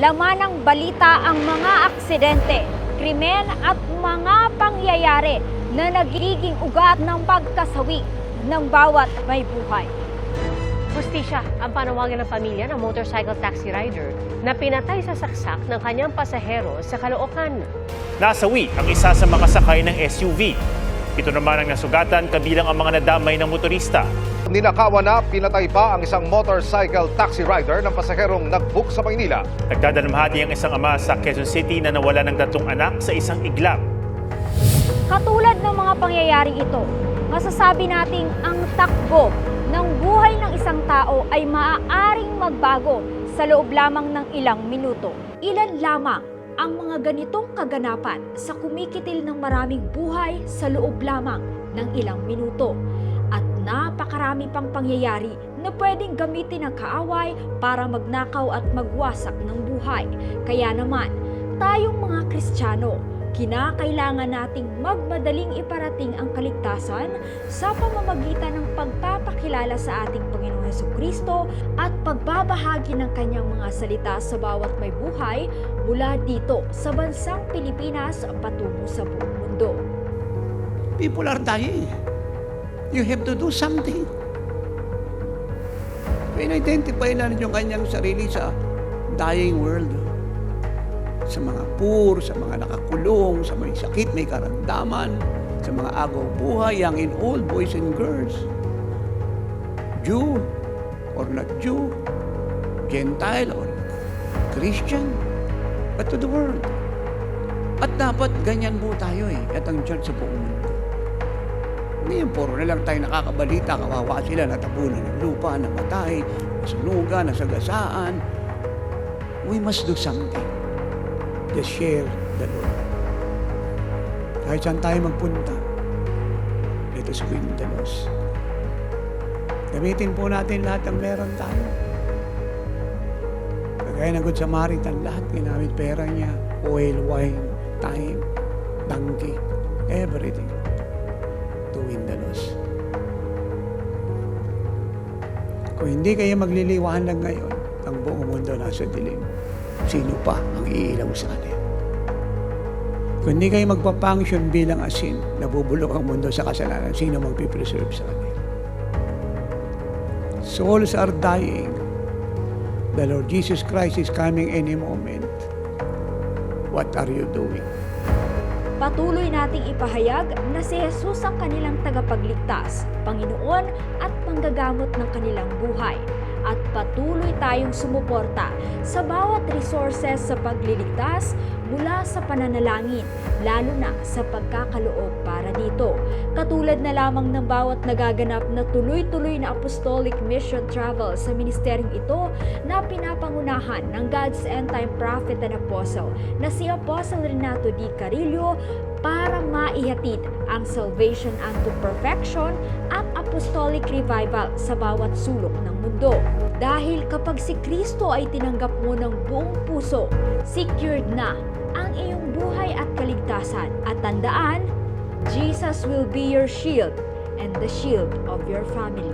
Laman ng balita ang mga aksidente, krimen at mga pangyayari na nagiging ugat ng pagkasawi ng bawat may buhay. Hustisya ang panawagan ng pamilya ng motorcycle taxi rider na pinatay sa saksak ng kanyang pasahero sa Caloocan. Nasawi ang isa sa makasakay ng SUV. Ito naman ang nasugatan kabilang ang mga nadamay ng motorista. Ninakawan na pinatay pa ang isang motorcycle taxi rider ng pasaherong nag-book sa Maynila. Nagdadanamhati ang isang ama sa Quezon City na nawalan ng 3 anak sa isang iglap. Katulad ng mga pangyayaring ito, masasabi nating ang takbo ng buhay ng isang tao ay maaaring magbago sa loob lamang ng ilang minuto. Ilan lamang ang mga ganitong kaganapan sa kumikitil ng maraming buhay sa loob lamang ng ilang minuto. At napakarami pang pangyayari na pwedeng gamitin ng kaaway para magnakaw at magwasak ng buhay. Kaya naman, tayong mga Kristiyano, kinakailangan nating magmadaling iparating ang kaligtasan sa pamamagitan ng pagpapakilala sa ating Panginoong Hesukristo at pagbabahagi ng kanyang mga salita sa bawat may buhay mula dito sa bansang Pilipinas patungo sa buong mundo. People are dying. You have to do something. In-identify na yung kanyang sarili sa dying world. Sa mga poor, sa mga nakakulong, sa may sakit, may karamdaman, sa mga agaw buhay, young and old, boys and girls. Jew or not Jew, Gentile or Christian, but to the world. At dapat ganyan po tayo at ang church sa buong mundo. Ngayon, puro na lang tayo nakakabalita, kawawa sila, natabunan ng lupa, namatay, nasunugan, nasagasaan. We must do something. Just share the Lord. Kahit saan tayo magpunta, let us win the lost. Gamitin po natin lahat ng meron tayo. Kagaya ng Good Samaritan, lahat ginamit pera niya, oil, wine, time, donkey, everything to win the lost. Kung hindi kayo magliliwanag ngayon, ang buong mundo nasa dilim. Sino pa ang iilaw sa kanila? Kung hindi kayo magpa-function bilang asin, nabubulok ang mundo sa kasalanan, sino magpipreserve sa kanila? Souls are dying. The Lord Jesus Christ is coming any moment. What are you doing? Patuloy nating ipahayag na si Jesus ang kanilang tagapagligtas, Panginoon at manggagamot ng kanilang buhay. At patuloy tayong sumuporta sa bawat resources sa pagliligtas mula sa pananalangin, lalo na sa pagkakaloob para dito. Katulad na lamang ng bawat nagaganap na tuloy-tuloy na apostolic mission travel sa ministeryong ito na pinapangunahan ng God's end-time prophet and apostle na si Apostle Renato D. Carillo para maihatid ang salvation unto perfection at apostolic revival sa bawat sulok ng mundo. Dahil kapag si Kristo ay tinanggap mo ng buong puso, secured na ang iyong buhay at kaligtasan. At tandaan, Jesus will be your shield and the shield of your family.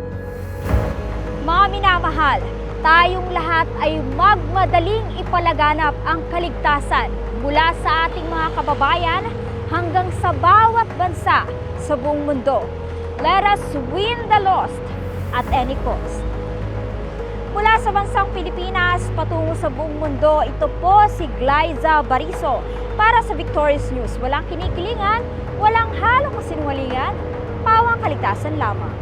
Mga minamahal, tayong lahat ay magmadaling ipalaganap ang kaligtasan mula sa ating mga kababayan hanggang sa bawat bansa sa buong mundo. Let us win the lost at any cost. Mula sa bansang Pilipinas patungo sa buong mundo, ito po si Glyza Bariso para sa Victorious News. Walang kinikilingan, walang halong kasinungalingan, pawang kaligtasan lamang.